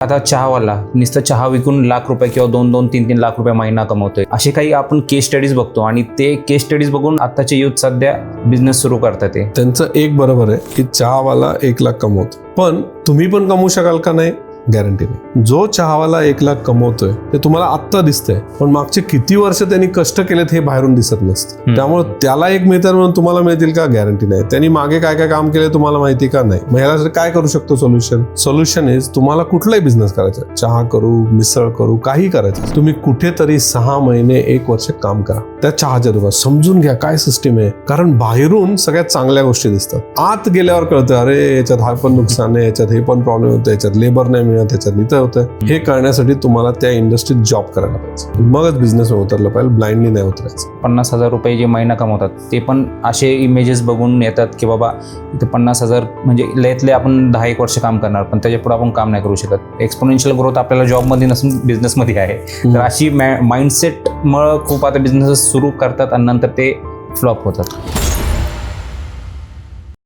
आता चहावाला नुसतं चहा विकून लाख रुपये किंवा 2-2, 3-3 लाख रुपये महिना कमवतोय, असे काही आपण केस स्टडीज बघतो आणि ते केस स्टडीज बघून आताचे युथ सध्या बिझनेस सुरू करतात. त्यांचं एक बरोबर आहे की चहावाला 1 लाख कमवतो, पण तुम्ही पण कमवू शकाल का? नाही, गॅरंटी नाही. जो चहावाला 1 लाख कमवतोय ते तुम्हाला आत्ता दिसतंय, पण मागचे किती वर्ष त्यांनी कष्ट केलेत हे बाहेरून दिसत नसतं. त्यामुळे त्याला एक मिळतात म्हणून तुम्हाला मिळतील का? गॅरंटी नाही. त्यांनी मागे काय काय काम केले तुम्हाला माहिती का? नाही. मग ह्याला काय करू शकतो? सोल्युशन इज तुम्हाला कुठलाही बिझनेस करायचा, चहा करू, मिसळ करू, काही करायचं, तुम्ही कुठेतरी 6 महिने 1 वर्ष काम करा त्या चहाच्या दुकानात. समजून घ्या काय सिस्टीम आहे, कारण बाहेरून सगळ्यात चांगल्या गोष्टी दिसतात, आत गेल्यावर कळतं अरे याच्यात हा पण नुकसान आहे, याच्यात हे पण प्रॉब्लेम होतं, याच्यात लेबर नाही मिळत, त्याच्यात इथं होतं. हे कळण्यासाठी तुम्हाला त्या इंडस्ट्रीत जॉब करायला पाहिजे, मगच बिझनेस उतरलं पाहिजे, ब्लाइंडली नाही उतरायचं. 50,000 रुपये जे महिना कमवतात ते पण असे इमेजेस बघून येतात की बाबा इथे 50,000 म्हणजे लयतले आपण 10-1 वर्ष काम करणार, पण त्याच्या पुढे आपण काम नाही करू शकत. एक्सपोनेन्शियल ग्रोथ आपल्याला जॉबमध्ये नसून बिझनेसमध्ये आहे. तर अशी माइंडसेट मुळे खूप आता बिझनेस सुरू करतात आणि नंतर ते फ्लॉप होतात.